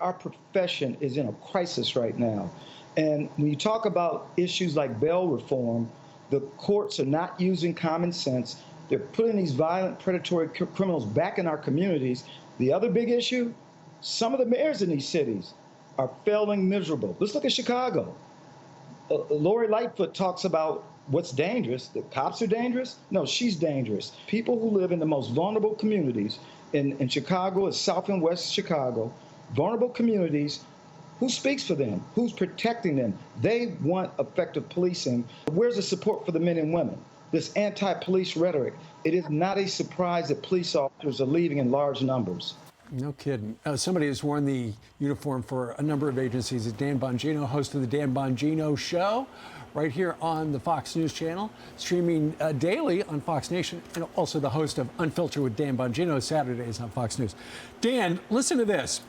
our profession is in a crisis right now. And when you talk about issues like bail reform, the courts are not using common sense. They're putting these violent, predatory criminals back in our communities. The other big issue, some of the mayors in these cities are failing miserable. Let's look at Chicago. Lori Lightfoot talks about what's dangerous. The cops are dangerous? No, she's dangerous. People who live in the most vulnerable communities in Chicago, South and West Chicago, vulnerable communities, who speaks for them? Who's protecting them? They want effective policing. Where's the support for the men and women? This anti-police rhetoric. It is not a surprise that police officers are leaving in large numbers. No kidding. Somebody has worn the uniform for a number of agencies. It's Dan Bongino, host of the Dan Bongino Show, right here on the Fox News channel, streaming daily on Fox Nation, and also the host of Unfiltered with Dan Bongino Saturdays on Fox News. Dan, listen to this.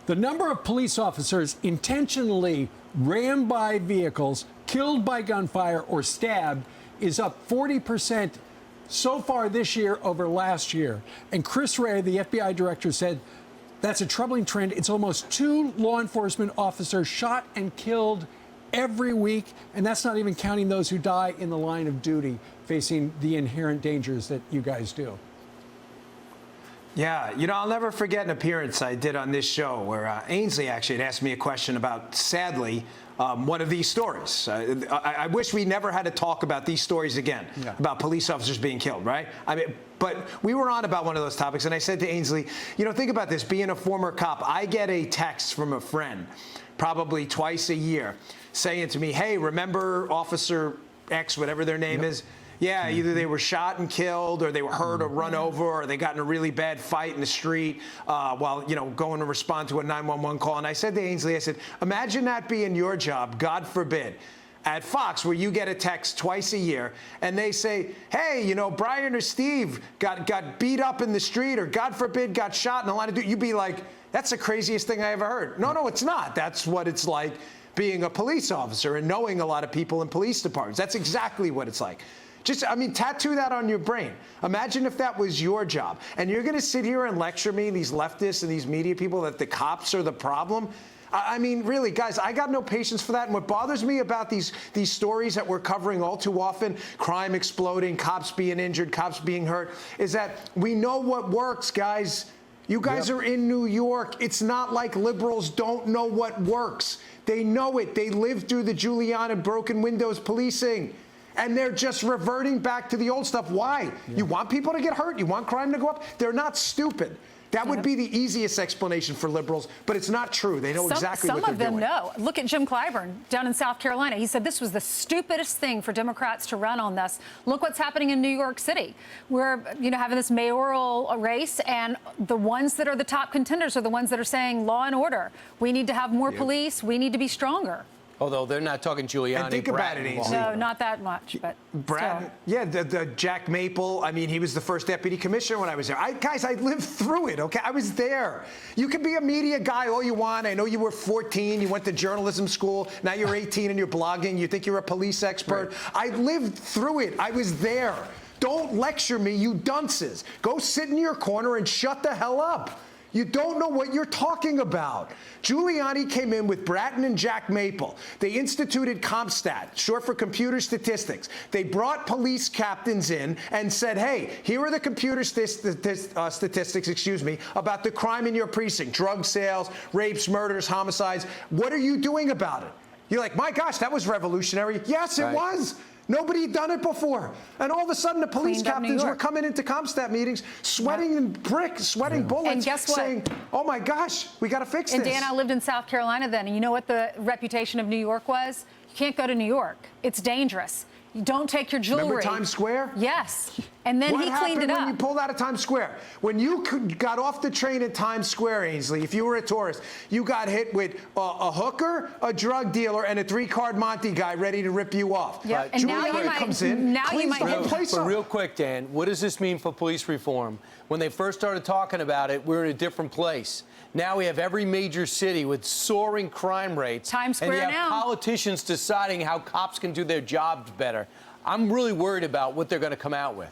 The number of police officers intentionally rammed by vehicles, killed by gunfire, or stabbed is up 40% so far this year over last year. And Chris Wray, the FBI director, said that's a troubling trend. It's almost 2 law enforcement officers shot and killed every week, and that's not even counting those who die in the line of duty, facing the inherent dangers that you guys do. Yeah, you know, I'll never forget an appearance I did on this show where Ainsley actually had asked me a question about, sadly, one of these stories. I wish we never had to talk about these stories again, about police officers being killed, right? I mean, but we were on about one of those topics, and I said to Ainsley, you know, think about this. Being a former cop, I get a text from a friend probably twice a year saying to me, hey, remember Officer X, whatever their name is? Yeah, either they were shot and killed, or they were hurt or run over, or they got in a really bad fight in the street while, you know, going to respond to a 911 call. And I said to Ainsley, I said, imagine that being your job, God forbid, at Fox, where you get a text twice a year, and they say, hey, you know, Brian or Steve got beat up in the street, or God forbid, got shot in the line of duty. You'd be like, that's the craziest thing I ever heard. No, it's not. That's what it's like being a police officer and knowing a lot of people in police departments. That's exactly what it's like. Just, I mean, tattoo that on your brain. Imagine if that was your job. And you're going to sit here and lecture me, these leftists and these media people, that the cops are the problem? I mean, really, guys, I got no patience for that. And what bothers me about these stories that we're covering all too often, crime exploding, cops being injured, cops being hurt, is that we know what works, guys. You guys are in New York. It's not like liberals don't know what works. They know it. They lived through the Giuliani broken windows policing. And they're just reverting back to the old stuff. Why? You want people to get hurt? You want crime to go up? They're not stupid. That would be the easiest explanation for liberals, but it's not true. They know exactly what they're doing. Some of them know. Look at Jim Clyburn down in South Carolina. He said this was the stupidest thing for Democrats to run on this. Look what's happening in New York City. We're, you know, having this mayoral race, and the ones that are the top contenders are the ones that are saying law and order. We need to have more police. We need to be stronger. Although they're not talking Giuliani. And think about it, Ainsley. No, not that much, but Brad, yeah, the Jack Maple, I mean, he was the first deputy commissioner when I was there. Guys, I lived through it, okay? I was there. You can be a media guy all you want. I know you were 14, you went to journalism school, now you're 18 and you're blogging, you think you're a police expert. Right. I lived through it. I was there. Don't lecture me, you dunces. Go sit in your corner and shut the hell up. You don't know what you're talking about. Giuliani came in with Bratton and Jack Maple. They instituted CompStat, short for computer statistics. They brought police captains in and said, hey, here are the computer statistics, about the crime in your precinct, drug sales, rapes, murders, homicides. What are you doing about it? You're like, my gosh, that was revolutionary. Yes, it was. Nobody had done it before. And all of a sudden, the police captains were coming into CompStat meetings, sweating and sweating bullets, and guess what? Saying, oh, my gosh, we got to fix this. And Dan, I lived in South Carolina then, and you know what the reputation of New York was? You can't go to New York. It's dangerous. You don't take your jewelry. Remember Times Square? Yes. And then he cleaned it up. What happened when you pulled out of Times Square? When you got off the train at Times Square, Ainsley, if you were a tourist, you got hit with a hooker, a drug dealer, and a 3-card Monte guy ready to rip you off. Yeah. And now you might comes in, cleans the whole place up. But real quick, Dan, what does this mean for police reform? When they first started talking about it, we're in a different place. Now we have every major city with soaring crime rates. Times Square and you have politicians deciding how cops can do their jobs better. I'm really worried about what they're going to come out with.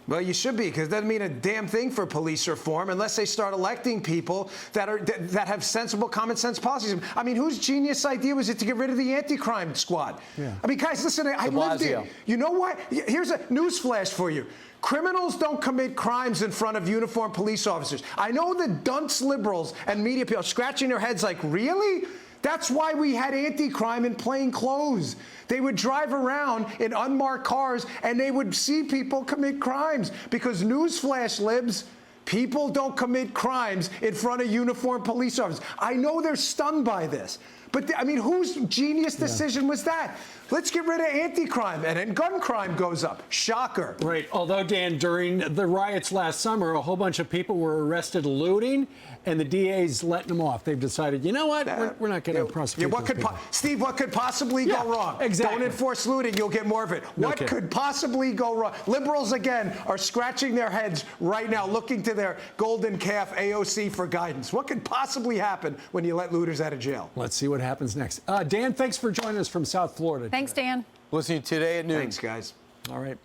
Well, you should be, because it doesn't mean a damn thing for police reform unless they start electing people that have sensible, common sense policies. I mean, whose genius idea was it to get rid of the anti-crime squad? Yeah. I mean, guys, listen, I lived it. You know what? Here's a newsflash for you. Criminals don't commit crimes in front of uniformed police officers. I know the dunce liberals and media people are scratching their heads like, really? That's why we had anti-crime in plain clothes. They would drive around in unmarked cars and they would see people commit crimes. Because newsflash, libs, people don't commit crimes in front of uniformed police officers. I know they're stunned by this. But, I mean, whose genius decision was that? Let's get rid of anti-crime, and then gun crime goes up. Shocker. Right. Although, Dan, during the riots last summer, a whole bunch of people were arrested looting, and the DA's letting them off. They've decided, you know what? We're not going to prosecute those people. Steve, what could possibly go wrong? Exactly. Don't enforce looting, you'll get more of it. What could possibly go wrong? Liberals, again, are scratching their heads right now, looking to their golden calf AOC for guidance. What could possibly happen when you let looters out of jail? Let's see what happens next. Dan, thanks for joining us from South Florida. Thanks, Dan. Listening today at noon. Thanks, guys. All right.